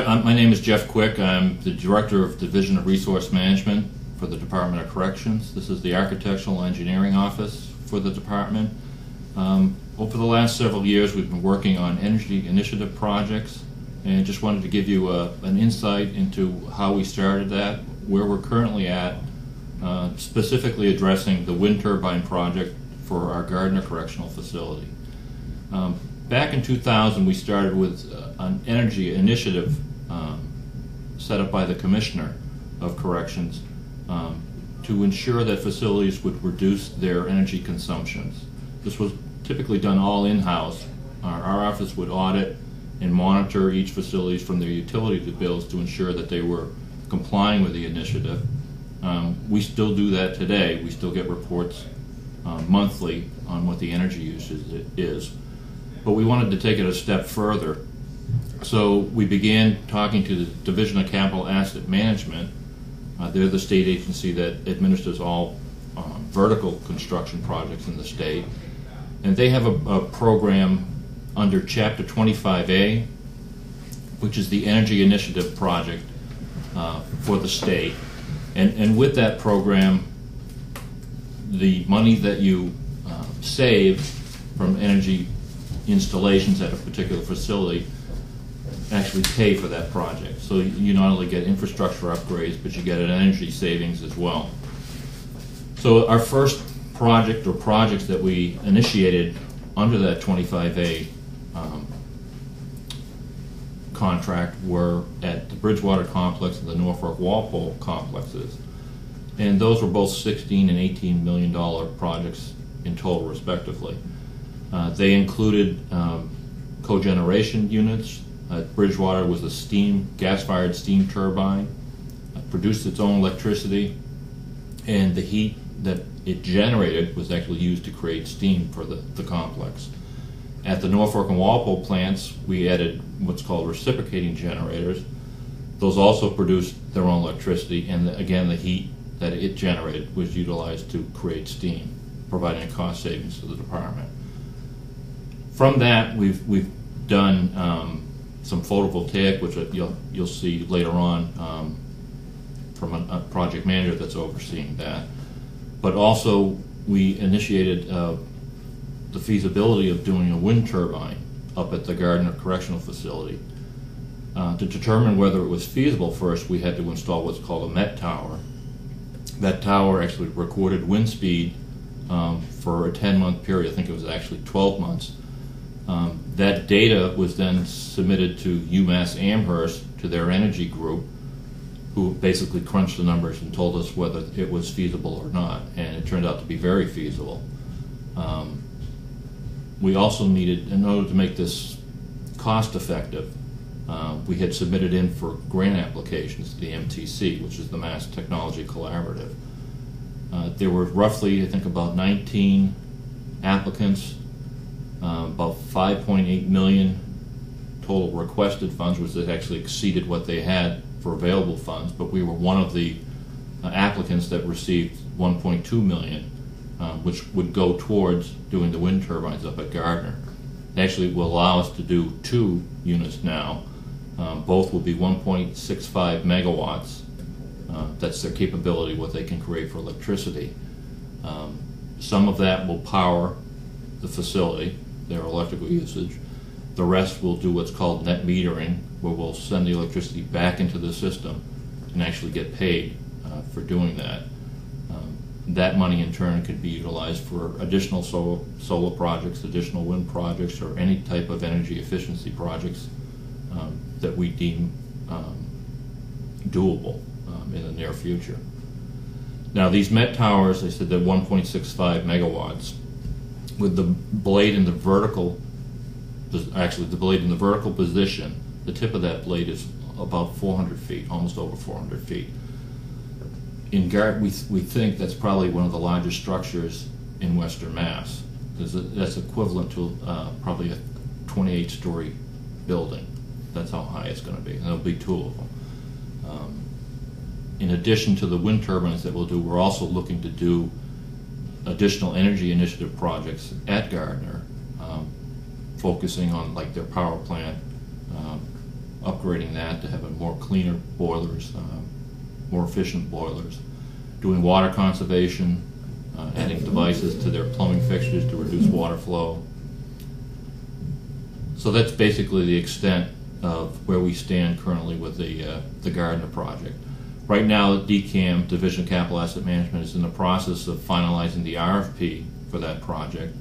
My name is Jeff Quick. I'm the Director of Division of Resource Management for the Department of Corrections. This is the Architectural Engineering Office for the department. Over the last several years, we've been working on energy initiative projects, and just wanted to give you an insight into how we started that, where we're currently at, specifically addressing the wind turbine project for our Gardner Correctional Facility. Back in 2000, we started with an energy initiative set up by the Commissioner of Corrections to ensure that facilities would reduce their energy consumptions. This was typically done all in-house. Our office would audit and monitor each facility from their utility bills to ensure that they were complying with the initiative. We still do that today. We still get reports monthly on what the energy usage is. But we wanted to take it a step further. So we began talking to the Division of Capital Asset Management. They're the state agency that administers all vertical construction projects in the state. And they have a program under Chapter 25A, which is the Energy Initiative Project for the state. And with that program, the money that you save from energy installations at a particular facility actually pay for that project. So you not only get infrastructure upgrades, but you get an energy savings as well. So our first project or projects that we initiated under that 25A contract were at the Bridgewater complex and the Norfolk Walpole complexes. And those were both $16 and $18 million projects in total, respectively. They included cogeneration units. Bridgewater was a gas-fired steam turbine, produced its own electricity, and the heat that it generated was actually used to create steam for the complex. At the Norfolk and Walpole plants, we added what's called reciprocating generators. Those also produced their own electricity, and again, the heat that it generated was utilized to create steam, providing a cost savings to the department. From that, we've done some photovoltaic, which you'll see later on from a project manager that's overseeing that. But also, we initiated the feasibility of doing a wind turbine up at the Gardner Correctional Facility. To determine whether it was feasible, first we had to install what's called a MET tower. That tower actually recorded wind speed for a 10-month period. I think it was actually 12 months. That data was then submitted to UMass Amherst, to their energy group, who basically crunched the numbers and told us whether it was feasible or not, and it turned out to be very feasible. We also needed, in order to make this cost effective, we had submitted in for grant applications to the MTC, which is the Mass Technology Collaborative. There were roughly, I think, about 19 applicants. About 5.8 million total requested funds, which actually exceeded what they had for available funds, but we were one of the applicants that received 1.2 million, which would go towards doing the wind turbines up at Gardner. It actually will allow us to do 2 units now. Both will be 1.65 megawatts. That's their capability, what they can create for electricity. Some of that will power the facility, their electrical usage. The rest will do what's called net metering, where we'll send the electricity back into the system and actually get paid for doing that. That money in turn could be utilized for additional solar projects, additional wind projects, or any type of energy efficiency projects that we deem doable in the near future. Now, these MET towers, I said they're 1.65 megawatts. With the blade in the vertical, actually the blade in the vertical position, the tip of that blade is about 400 feet, almost over 400 feet. In Gardner, we think that's probably one of the largest structures in Western Mass. That's equivalent to probably a 28-story building. That's how high it's going to be, and there'll be 2 of them. In addition to the wind turbines that we'll do, we're also looking to do additional energy initiative projects at Gardner, focusing on like their power plant, upgrading that to having more cleaner boilers, more efficient boilers, doing water conservation, adding devices to their plumbing fixtures to reduce water flow. So that's basically the extent of where we stand currently with the Gardner project. Right now, DCAM, Division of Capital Asset Management, is in the process of finalizing the RFP for that project.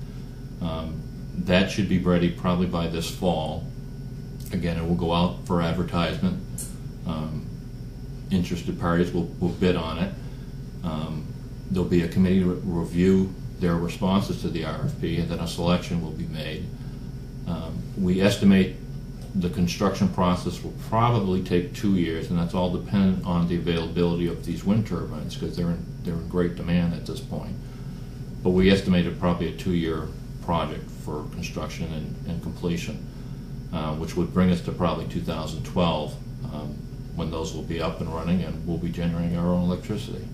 That should be ready probably by this fall. Again, it will go out for advertisement. Interested parties will bid on it. There'll be a committee to review their responses to the RFP, and then a selection will be made. We estimate the construction process will probably take 2 years, and that's all dependent on the availability of these wind turbines, because they're in great demand at this point. But we estimated probably a 2-year project for construction and completion, which would bring us to probably 2012, when those will be up and running and we'll be generating our own electricity.